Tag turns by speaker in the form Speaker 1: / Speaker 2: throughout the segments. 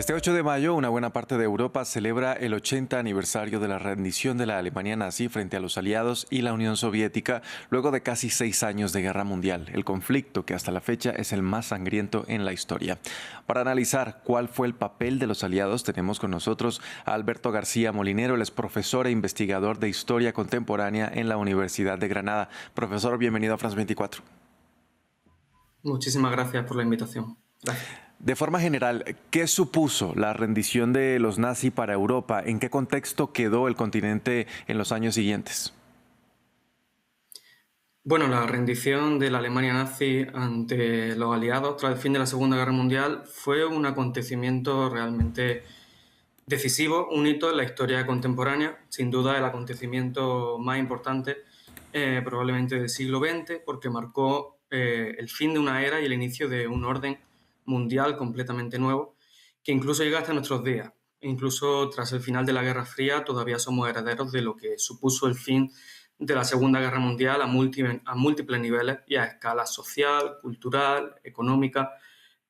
Speaker 1: Este 8 de mayo, una buena parte de Europa celebra el 80 aniversario de la rendición de la Alemania nazi frente a los aliados y la Unión Soviética, luego de casi 6 años de guerra mundial, el conflicto que hasta la fecha es el más sangriento en la historia. Para analizar cuál fue el papel de los aliados, tenemos con nosotros a Alberto García Molinero, él es profesor e investigador de Historia Contemporánea en la Universidad de Granada. Profesor, bienvenido a France 24.
Speaker 2: Muchísimas gracias por la invitación. Gracias.
Speaker 1: De forma general, ¿qué supuso la rendición de los nazis para Europa? ¿En qué contexto quedó el continente en los años siguientes?
Speaker 2: Bueno, la rendición de la Alemania nazi ante los aliados tras el fin de la Segunda Guerra Mundial fue un acontecimiento realmente decisivo, un hito en la historia contemporánea, sin duda el acontecimiento más importante probablemente del siglo XX, porque marcó el fin de una era y el inicio de un orden mundial completamente nuevo, que incluso llega hasta nuestros días. Incluso tras el final de la Guerra Fría todavía somos herederos de lo que supuso el fin de la Segunda Guerra Mundial a múltiples niveles y a escala social, cultural, económica,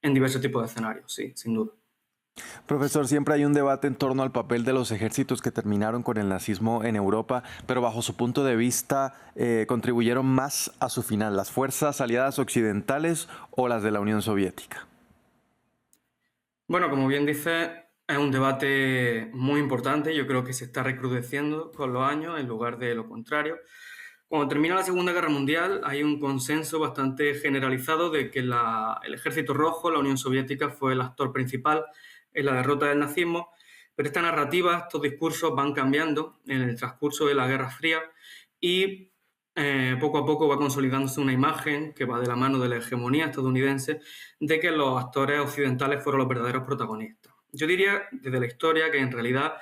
Speaker 2: en diversos tipos de escenarios, sí, sin duda.
Speaker 1: Profesor, siempre hay un debate en torno al papel de los ejércitos que terminaron con el nazismo en Europa, pero bajo su punto de vista, ¿contribuyeron más a su final las fuerzas aliadas occidentales o las de la Unión Soviética?
Speaker 2: Bueno, como bien dice, es un debate muy importante. Yo creo que se está recrudeciendo con los años en lugar de lo contrario. Cuando termina la Segunda Guerra Mundial hay un consenso bastante generalizado de que el Ejército Rojo, la Unión Soviética, fue el actor principal en la derrota del nazismo, pero esta narrativa, estos discursos van cambiando en el transcurso de la Guerra Fría y poco a poco va consolidándose una imagen que va de la mano de la hegemonía estadounidense de que los actores occidentales fueron los verdaderos protagonistas. Yo diría desde la historia que en realidad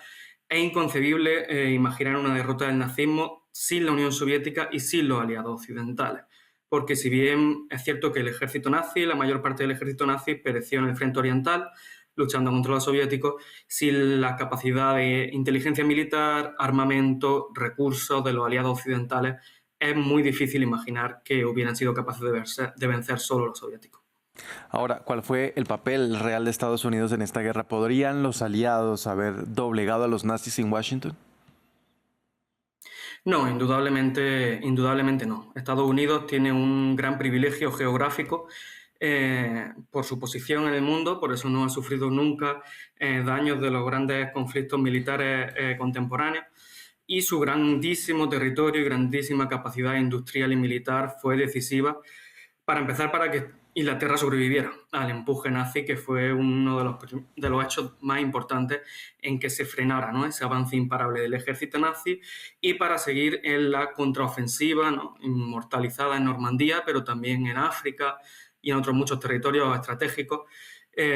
Speaker 2: es inconcebible imaginar una derrota del nazismo sin la Unión Soviética y sin los aliados occidentales. Porque si bien es cierto que el ejército nazi, la mayor parte del ejército nazi pereció en el frente oriental, luchando contra los soviéticos, sin la capacidad de inteligencia militar, armamento, recursos de los aliados occidentales, es muy difícil imaginar que hubieran sido capaces de vencer solo los soviéticos.
Speaker 1: Ahora, ¿cuál fue el papel real de Estados Unidos en esta guerra? ¿Podrían los aliados haber doblegado a los nazis en Washington?
Speaker 2: No, indudablemente no. Estados Unidos tiene un gran privilegio geográfico por su posición en el mundo, por eso no ha sufrido nunca daños de los grandes conflictos militares contemporáneos, y su grandísimo territorio y grandísima capacidad industrial y militar fue decisiva para empezar para que Inglaterra sobreviviera al empuje nazi, que fue uno de los hechos más importantes en que se frenara, ¿no?, ese avance imparable del ejército nazi, y para seguir en la contraofensiva, ¿no?, inmortalizada en Normandía, pero también en África y en otros muchos territorios estratégicos,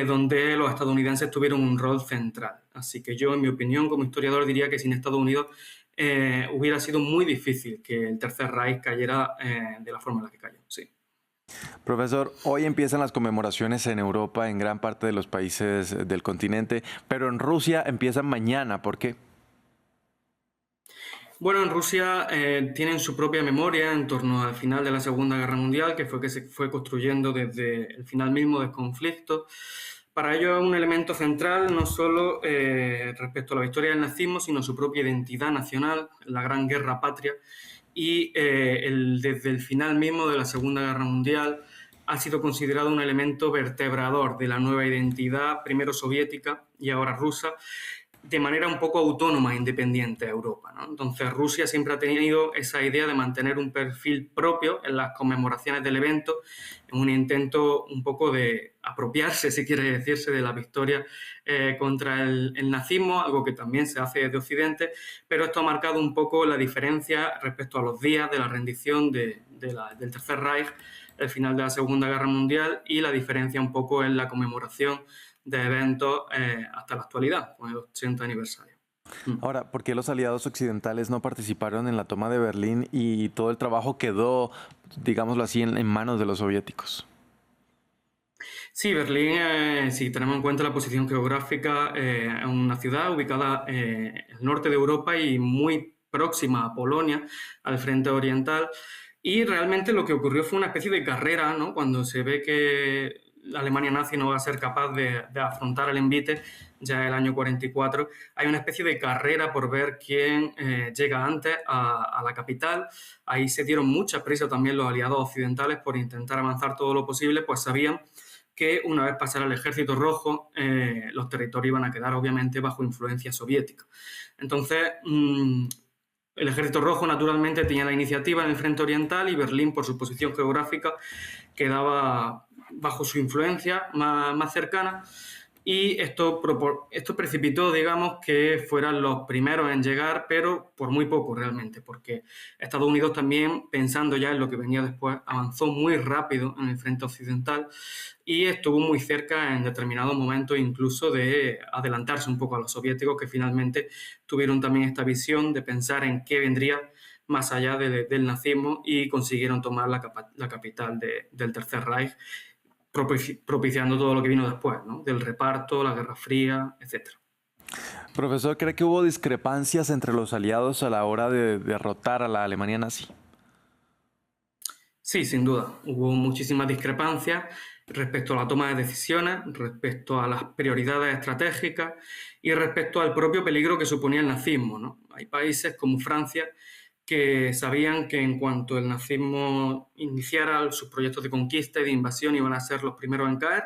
Speaker 2: donde los estadounidenses tuvieron un rol central. Así que yo, en mi opinión, como historiador, diría que sin Estados Unidos hubiera sido muy difícil que el Tercer Reich cayera de la forma en la que cayó, sí.
Speaker 1: Profesor, hoy empiezan las conmemoraciones en Europa, en gran parte de los países del continente, pero en Rusia empiezan mañana. ¿Por qué?
Speaker 2: Bueno, en Rusia tienen su propia memoria en torno al final de la Segunda Guerra Mundial, que se fue construyendo desde el final mismo del conflicto. Para ello es un elemento central no solo respecto a la historia del nazismo, sino su propia identidad nacional, la Gran Guerra Patria, y desde el final mismo de la Segunda Guerra Mundial ha sido considerado un elemento vertebrador de la nueva identidad, primero soviética y ahora rusa, de manera un poco autónoma e independiente a Europa, ¿no? Entonces Rusia siempre ha tenido esa idea de mantener un perfil propio en las conmemoraciones del evento, en un intento un poco de apropiarse, si quiere decirse, de la victoria contra el nazismo, algo que también se hace desde Occidente, pero esto ha marcado un poco la diferencia respecto a los días de la rendición del Tercer Reich, el final de la Segunda Guerra Mundial, y la diferencia un poco en la conmemoración de eventos hasta la actualidad, con el 80 aniversario.
Speaker 1: Ahora, ¿por qué los aliados occidentales no participaron en la toma de Berlín y todo el trabajo quedó, digámoslo así, en manos de los soviéticos?
Speaker 2: Sí, Berlín, si tenemos en cuenta la posición geográfica, es una ciudad ubicada en el norte de Europa y muy próxima a Polonia, al frente oriental. Y realmente lo que ocurrió fue una especie de carrera, ¿no?, cuando se ve que la Alemania nazi no va a ser capaz de afrontar el envite ya el año 44. Hay una especie de carrera por ver quién llega antes a la capital. Ahí se dieron mucha prisa también los aliados occidentales por intentar avanzar todo lo posible, pues sabían que una vez pasara el Ejército Rojo, los territorios iban a quedar obviamente bajo influencia soviética. Entonces, el Ejército Rojo naturalmente tenía la iniciativa en el frente oriental y Berlín, por su posición geográfica, quedaba bajo su influencia más cercana, y esto precipitó, digamos, que fueran los primeros en llegar, pero por muy poco realmente, porque Estados Unidos también, pensando ya en lo que venía después, avanzó muy rápido en el frente occidental y estuvo muy cerca en determinados momentos incluso de adelantarse un poco a los soviéticos, que finalmente tuvieron también esta visión de pensar en qué vendría más allá del nazismo y consiguieron tomar la capital del Tercer Reich, propiciando todo lo que vino después, ¿no? Del reparto, la Guerra Fría, etc.
Speaker 1: Profesor, ¿cree que hubo discrepancias entre los aliados a la hora de derrotar a la Alemania nazi?
Speaker 2: Sí, sin duda. Hubo muchísimas discrepancias respecto a la toma de decisiones, respecto a las prioridades estratégicas y respecto al propio peligro que suponía el nazismo, ¿no? Hay países como Francia que sabían que en cuanto el nazismo iniciara sus proyectos de conquista y de invasión iban a ser los primeros en caer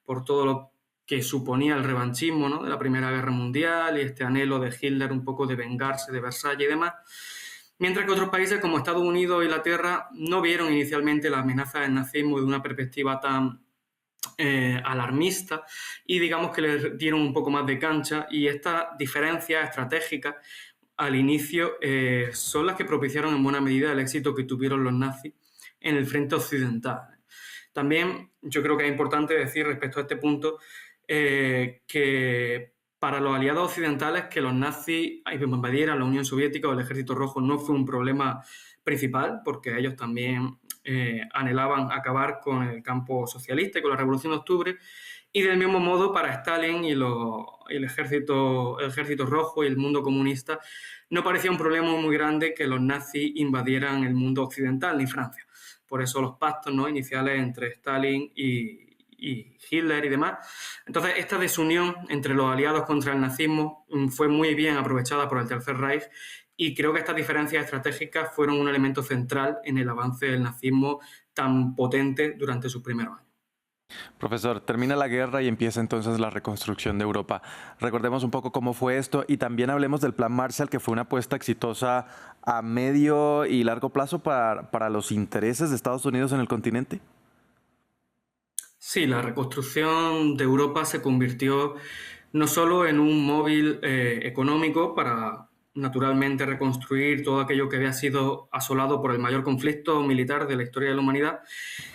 Speaker 2: por todo lo que suponía el revanchismo, ¿no? De la Primera Guerra Mundial y este anhelo de Hitler un poco de vengarse de Versalles y demás. Mientras que otros países como Estados Unidos e Inglaterra no vieron inicialmente la amenaza del nazismo de una perspectiva tan alarmista y digamos que le dieron un poco más de cancha, y estas diferencias estratégicas al inicio son las que propiciaron en buena medida el éxito que tuvieron los nazis en el frente occidental. También yo creo que es importante decir respecto a este punto que para los aliados occidentales que los nazis invadieran la Unión Soviética o el Ejército Rojo no fue un problema principal, porque ellos también anhelaban acabar con el campo socialista y con la Revolución de Octubre. Y del mismo modo, para Stalin y el ejército rojo y el mundo comunista, no parecía un problema muy grande que los nazis invadieran el mundo occidental, ni Francia. Por eso los pactos, ¿no?, iniciales entre Stalin y Hitler y demás. Entonces, esta desunión entre los aliados contra el nazismo fue muy bien aprovechada por el Tercer Reich, y creo que estas diferencias estratégicas fueron un elemento central en el avance del nazismo tan potente durante sus primeros años.
Speaker 1: Profesor, termina la guerra y empieza entonces la reconstrucción de Europa. Recordemos un poco cómo fue esto y también hablemos del Plan Marshall, que fue una apuesta exitosa a medio y largo plazo para los intereses de Estados Unidos en el continente.
Speaker 2: Sí, la reconstrucción de Europa se convirtió no solo en un móvil económico para naturalmente reconstruir todo aquello que había sido asolado por el mayor conflicto militar de la historia de la humanidad,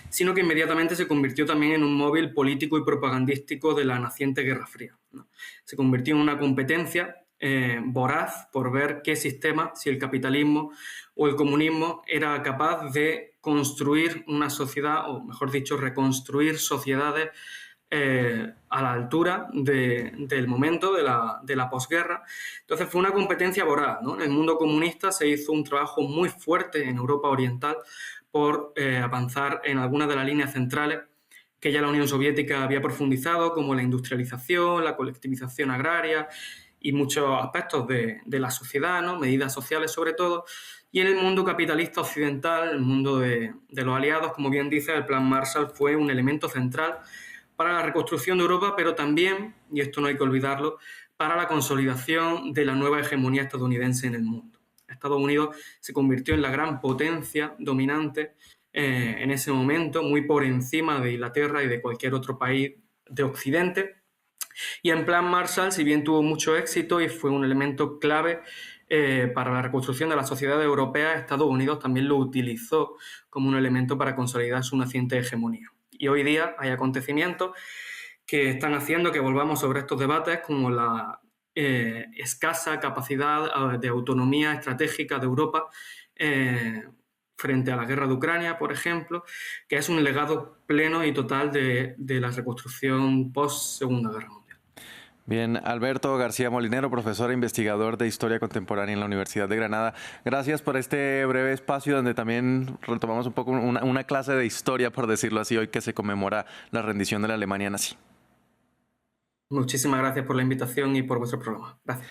Speaker 2: sino que inmediatamente se convirtió también en un móvil político y propagandístico de la naciente Guerra Fría, ¿no? Se convirtió en una competencia voraz por ver qué sistema, si el capitalismo o el comunismo, era capaz de construir una sociedad, o mejor dicho, reconstruir sociedades a la altura del momento de la posguerra. Entonces fue una competencia voraz, ¿no? En el mundo comunista se hizo un trabajo muy fuerte en Europa Oriental por avanzar en algunas de las líneas centrales que ya la Unión Soviética había profundizado, como la industrialización, la colectivización agraria y muchos aspectos de la sociedad, ¿no?, medidas sociales sobre todo. Y en el mundo capitalista occidental, el mundo de los aliados, como bien dice, el Plan Marshall fue un elemento central para la reconstrucción de Europa, pero también, y esto no hay que olvidarlo, para la consolidación de la nueva hegemonía estadounidense en el mundo. Estados Unidos se convirtió en la gran potencia dominante en ese momento, muy por encima de Inglaterra y de cualquier otro país de Occidente. Y en Plan Marshall, si bien tuvo mucho éxito y fue un elemento clave para la reconstrucción de la sociedad europea, Estados Unidos también lo utilizó como un elemento para consolidar su naciente hegemonía. Y hoy día hay acontecimientos que están haciendo que volvamos sobre estos debates, como la escasa capacidad de autonomía estratégica de Europa frente a la guerra de Ucrania, por ejemplo, que es un legado pleno y total de la reconstrucción post-Segunda Guerra Mundial.
Speaker 1: Bien, Alberto García Molinero, profesor e investigador de Historia Contemporánea en la Universidad de Granada. Gracias por este breve espacio donde también retomamos un poco una clase de historia, por decirlo así, hoy que se conmemora la rendición de la Alemania nazi.
Speaker 2: Muchísimas gracias por la invitación y por vuestro programa. Gracias.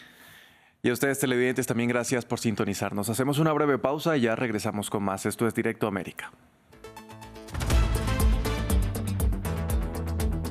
Speaker 1: Y a ustedes, televidentes, también gracias por sintonizarnos. Hacemos una breve pausa y ya regresamos con más. Esto es Directo América.